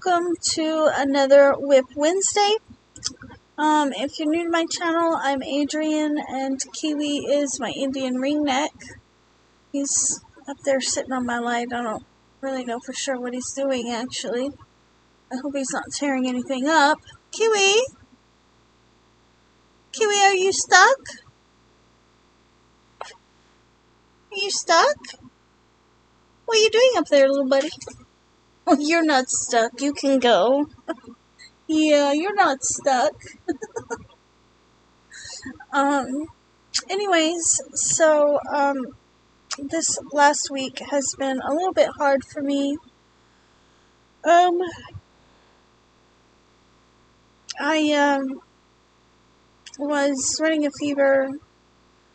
welcome to another WIP Wednesday. If you're new to my channel, I'm Adrian, and Kiwi is my Indian ringneck. He's up there sitting on my light. I don't really know for sure what he's doing, actually. I hope he's not tearing anything up. Kiwi? Kiwi, are you stuck? Are you stuck? What are you doing up there, little buddy? Oh, you're not stuck. You can go. Yeah, you're not stuck. Anyways, so, this last week has been a little bit hard for me. I was running a fever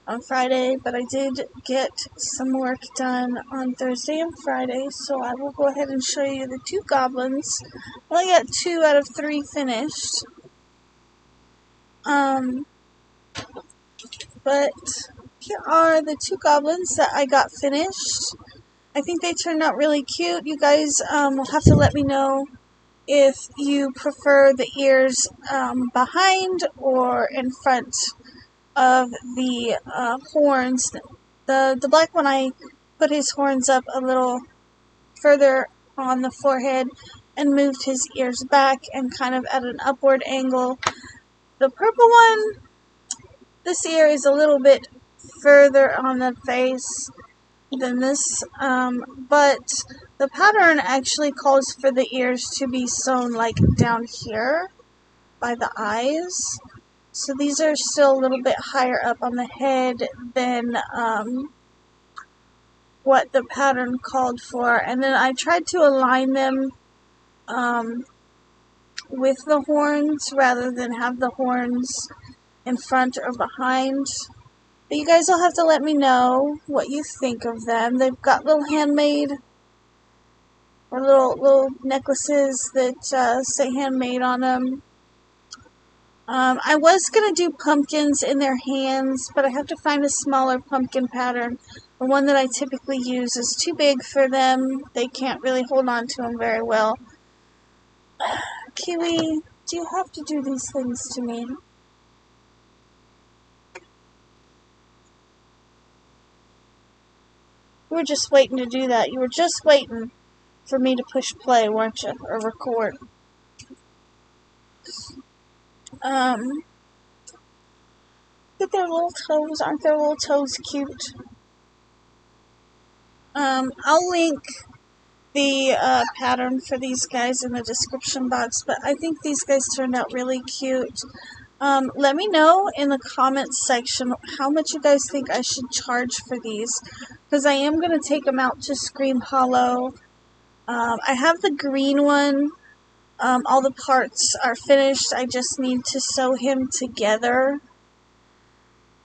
on Friday, but I did get some work done on Thursday and Friday, so I will go ahead and show you the two goblins. I only got 2 out of 3 finished. But here are the 2 goblins that I got finished. I think they turned out really cute. You guys will have to let me know if you prefer the ears behind or in front of the horns. The black one, I put his horns up a little further on the forehead and moved his ears back and kind of at an upward angle. The purple one, this ear is a little bit further on the face than this, but the pattern actually calls for the ears to be sewn like down here by the eyes. So these are still a little bit higher up on the head than what the pattern called for. And then I tried to align them with the horns rather than have the horns in front or behind. But you guys will have to let me know what you think of them. They've got little handmade or little necklaces that say handmade on them. I was going to do pumpkins in their hands, but I have to find a smaller pumpkin pattern. The one that I typically use is too big for them. They can't really hold on to them very well. Kiwi, do you have to do these things to me? You were just waiting to do that. You were just waiting for me to push play, weren't you? Or record. Look at their little toes. Aren't their little toes cute? I'll link the pattern for these guys in the description box, but I think these guys turned out really cute. Let me know in the comments section how much you guys think I should charge for these, because I am going to take them out to Scream Hollow. I have the green one. All the parts are finished. I just need to sew him together.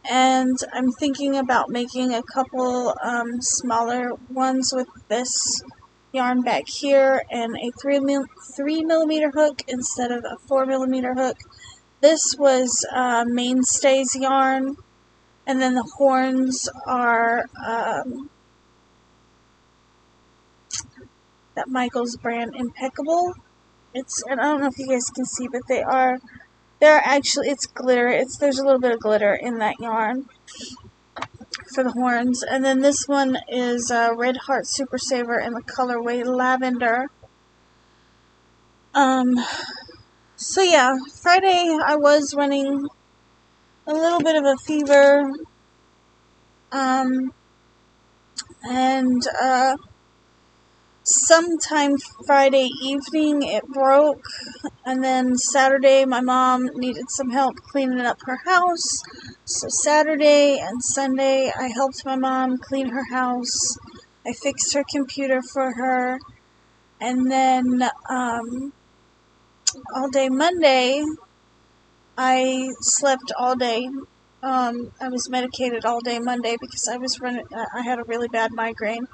And I'm thinking about making a couple smaller ones with this yarn back here and a 3mm hook instead of a 4mm hook. This was Mainstays yarn, and then the horns are that Michael's brand Impeccable. And I don't know if you guys can see, but they're actually, it's glitter. There's a little bit of glitter in that yarn for the horns. And then this one is Red Heart Super Saver in the colorway Lavender. So yeah, Friday I was running a little bit of a fever. Sometime Friday evening it broke, and then Saturday my mom needed some help cleaning up her house, so Saturday and Sunday I helped my mom clean her house. I fixed her computer for her, and then all day Monday I slept all day. I was medicated all day Monday because I had a really bad migraine.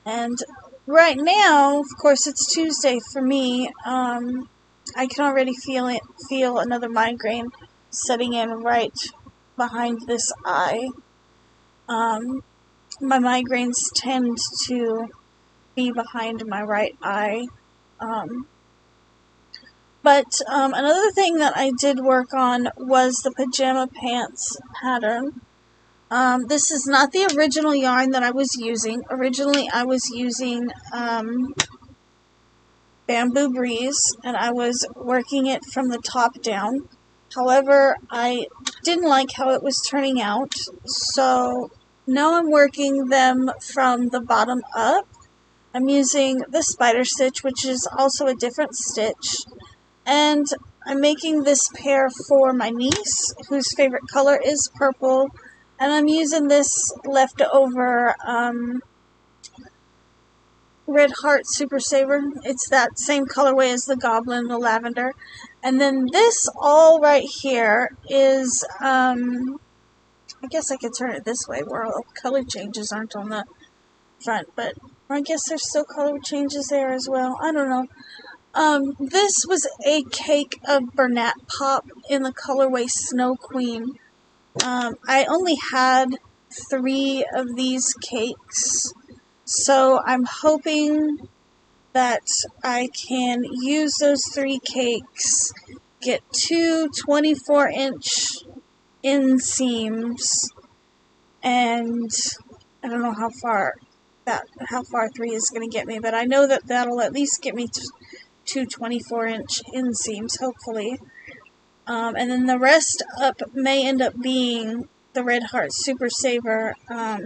And right now, of course, it's Tuesday for me. I can already feel another migraine setting in right behind this eye. My migraines tend to be behind my right eye. But another thing that I did work on was the pajama pants pattern. This is not the original yarn that I was using. Originally, I was using Bamboo Breeze, and I was working it from the top down. However, I didn't like how it was turning out, so now I'm working them from the bottom up. I'm using the spider stitch, which is also a different stitch, and I'm making this pair for my niece, whose favorite color is purple, and I'm using this leftover Red Heart Super Saver. It's that same colorway as the Goblin, the lavender. And then this all right here is, I guess I could turn it this way where all color changes aren't on the front, but I guess there's still color changes there as well. I don't know. This was a cake of Bernat Pop in the colorway Snow Queen. I only had 3 of these cakes, so I'm hoping that I can use those 3 cakes, get 2 24-inch inseams, and I don't know how far 3 is going to get me, but I know that that'll at least get me 2 24-inch inseams, hopefully. And then the rest up may end up being the Red Heart Super Saver, or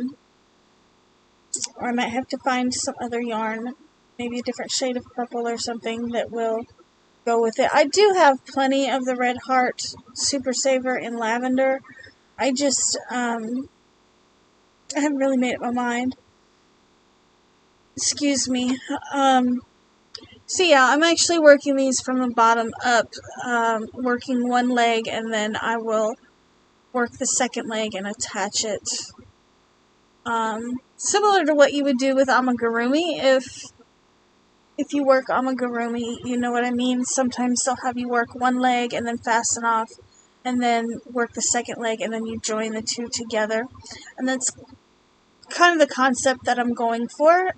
I might have to find some other yarn, maybe a different shade of purple or something that will go with it. I do have plenty of the Red Heart Super Saver in lavender. I just, I haven't really made up my mind. Excuse me. So yeah, I'm actually working these from the bottom up, working one leg, and then I will work the second leg and attach it. Similar to what you would do with amigurumi. If you work amigurumi, you know what I mean. Sometimes they'll have you work one leg and then fasten off, and then work the second leg, and then you join the 2 together. And that's kind of the concept that I'm going for.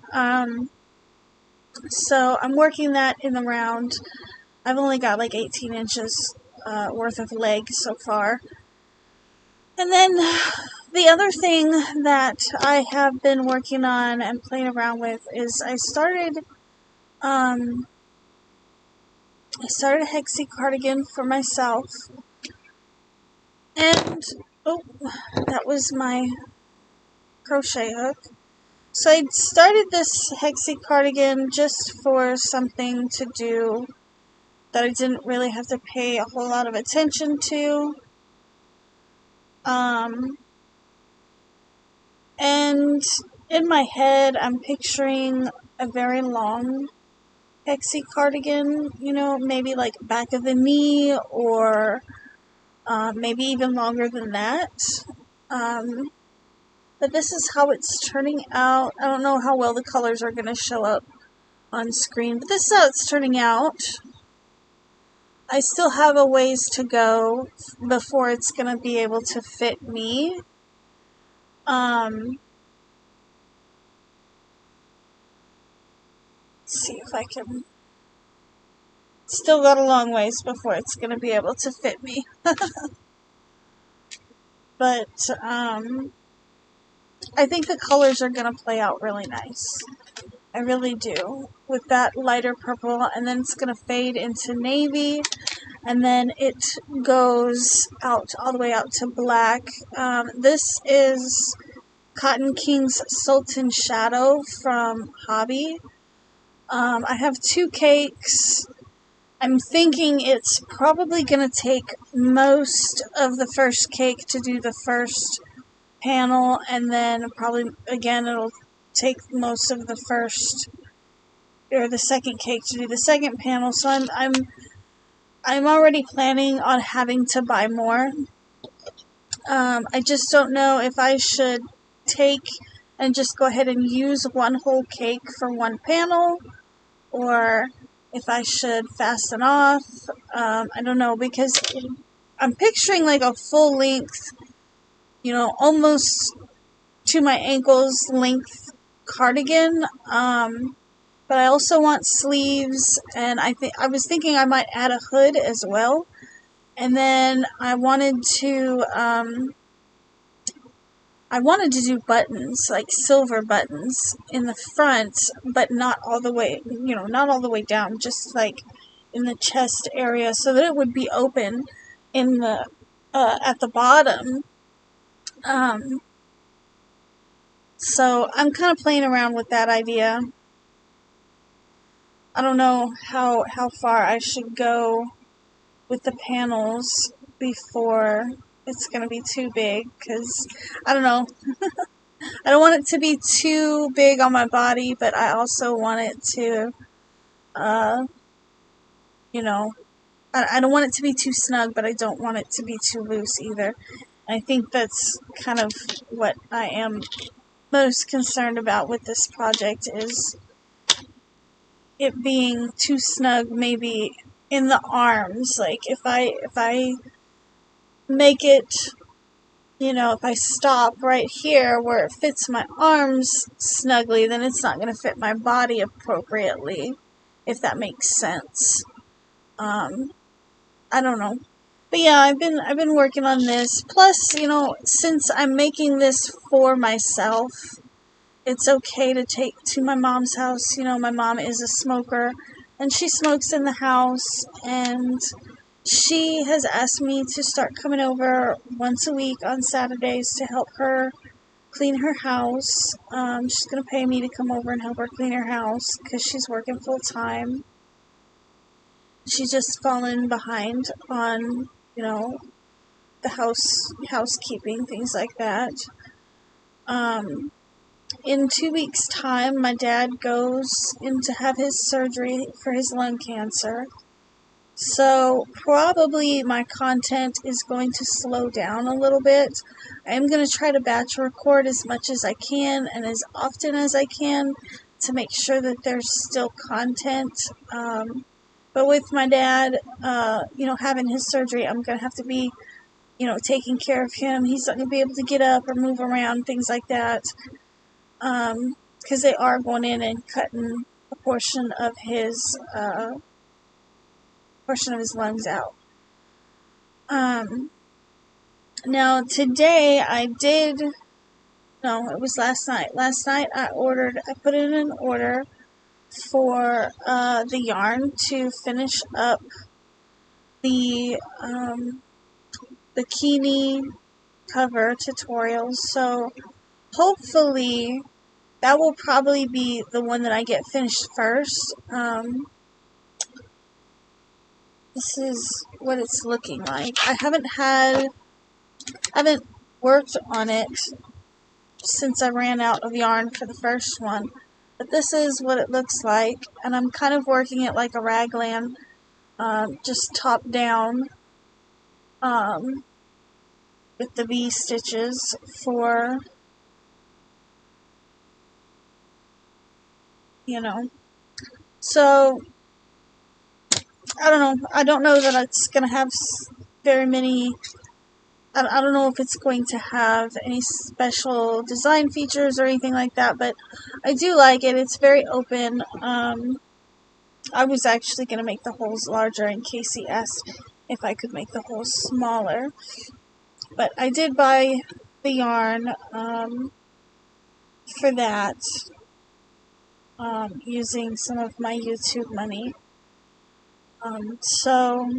So I'm working that in the round. I've only got like 18 inches worth of leg so far. And then the other thing that I have been working on and playing around with is I started a hexie cardigan for myself. And, oh, that was my crochet hook. So I started this hexie cardigan just for something to do that I didn't really have to pay a whole lot of attention to. And in my head, I'm picturing a very long hexie cardigan, you know, maybe like back of the knee, or maybe even longer than that. But this is how it's turning out. I don't know how well the colors are going to show up on screen, but this is how it's turning out. I still have a ways to go before it's going to be able to fit me. Let's see if I can... Still got a long ways before it's going to be able to fit me. But, I think the colors are going to play out really nice. I really do. With that lighter purple, and then it's going to fade into navy, and then it goes out all the way out to black. This is Cotton King's Sultan Shadow from Hobby. I have 2 cakes. I'm thinking it's probably going to take most of the first cake to do the first panel, and then probably, again, it'll take most of the first, or the second cake to do the second panel. So I'm already planning on having to buy more. I just don't know if I should take and just go ahead and use one whole cake for one panel, or if I should fasten off. I don't know, because I'm picturing like a full length, you know, almost to my ankles length cardigan. But but I also want sleeves, and I was thinking I might add a hood as well. And then I wanted to do buttons, like silver buttons in the front, but not all the way, not all the way down, just like in the chest area, so that it would be open in the at the bottom. So I'm kind of playing around with that idea. I don't know how far I should go with the panels before it's going to be too big, because I don't know. I don't want it to be too big on my body, but I also want it to, I don't want it to be too snug, but I don't want it to be too loose either. I think that's kind of what I am most concerned about with this project, is it being too snug maybe in the arms. Like if I make it, if I stop right here where it fits my arms snugly, then it's not going to fit my body appropriately, if that makes sense. I don't know. But yeah, I've been working on this. Plus, since I'm making this for myself, it's okay to take to my mom's house. My mom is a smoker, and she smokes in the house, and she has asked me to start coming over once a week on Saturdays to help her clean her house. She's going to pay me to come over and help her clean her house because she's working full time. She's just fallen behind on, the housekeeping, things like that. In 2 weeks' time, my dad goes in to have his surgery for his lung cancer. So probably my content is going to slow down a little bit. I am going to try to batch record as much as I can and as often as I can to make sure that there's still content. But with my dad, having his surgery, I'm going to have to be, taking care of him. He's not going to be able to get up or move around, things like that. Because they are going in and cutting a portion of his lungs out. Now today it was last night. Last night I put in an order for the yarn to finish up the bikini cover tutorials. So hopefully that will probably be the one that I get finished first. This is what it's looking like. I haven't worked on it since I ran out of yarn for the first one. But this is what it looks like, and I'm kind of working it like a raglan, just top down, with the V stitches for, So, I don't know. I don't know that it's going to have very many... I don't know if it's going to have any special design features or anything like that, but I do like it. It's very open. I was actually going to make the holes larger in case he asked if I could make the holes smaller. But I did buy the yarn for that, using some of my YouTube money. So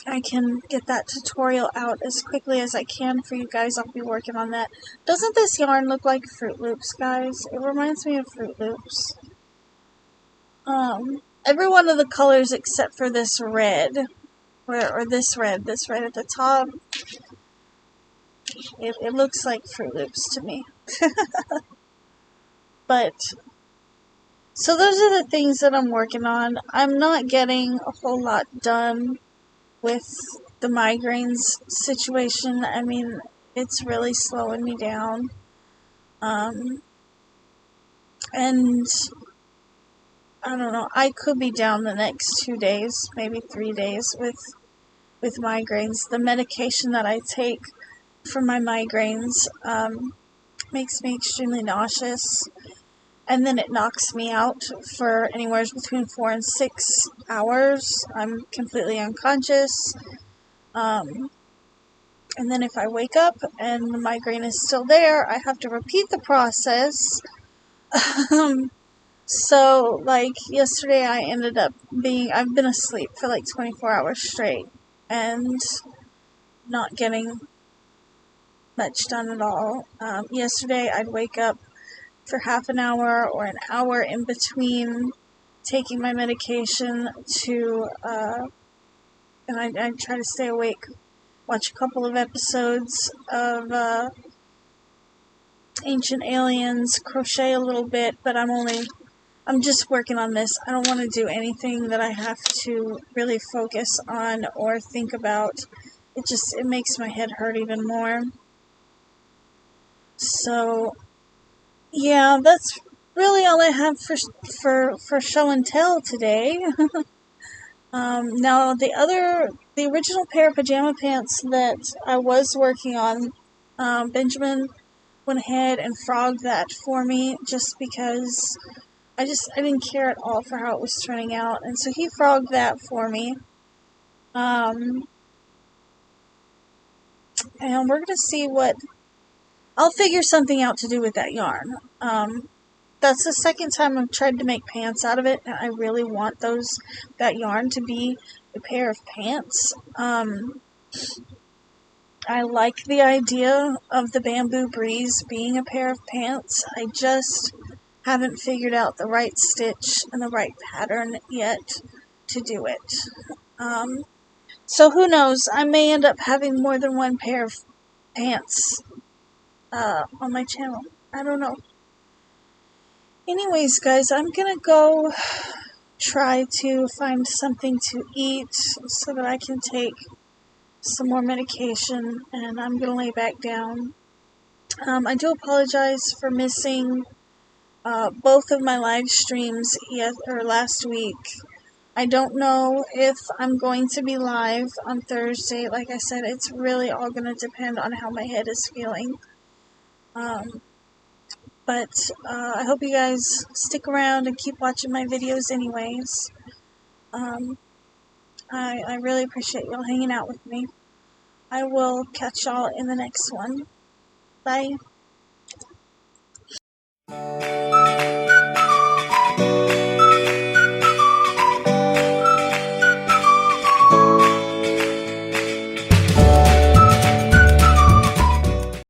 I can get that tutorial out as quickly as I can for you guys. I'll be working on that. Doesn't this yarn look like Fruit Loops, guys? It reminds me of Fruit Loops. Every one of the colors except for this red, or this red at the top, it looks like Fruit Loops to me. But, so those are the things that I'm working on. I'm not getting a whole lot done with the migraines situation. I mean, it's really slowing me down. And I don't know, I could be down the next 2 days, maybe 3 days with migraines. The medication that I take for my migraines makes me extremely nauseous. and then it knocks me out for anywhere between 4 and 6 hours. I'm completely unconscious. And then if I wake up and the migraine is still there, I have to repeat the process. So, like, yesterday I ended up I've been asleep for like 24 hours straight and not getting much done at all. Yesterday I'd wake up for half an hour or an hour in between taking my medication and I try to stay awake, watch a couple of episodes of Ancient Aliens, crochet a little bit, but I'm just working on this. I don't want to do anything that I have to really focus on or think about. It makes my head hurt even more. So, yeah, that's really all I have for show and tell today. Now the original pair of pajama pants that I was working on, Benjamin went ahead and frogged that for me just because I didn't care at all for how it was turning out, and so he frogged that for me. And we're gonna see I'll figure something out to do with that yarn. That's the second time I've tried to make pants out of it, and I really want that yarn to be a pair of pants. I like the idea of the Bamboo Breeze being a pair of pants. I just haven't figured out the right stitch and the right pattern yet to do it. So who knows, I may end up having more than one pair of pants on my channel. I don't know. Anyways, guys, I'm gonna go try to find something to eat so that I can take some more medication, and I'm gonna lay back down. I do apologize for missing both of my live streams last week. I don't know if I'm going to be live on Thursday. Like I said, it's really all going to depend on how my head is feeling. But I hope you guys stick around and keep watching my videos anyways. I really appreciate y'all hanging out with me. I will catch y'all in the next one. Bye.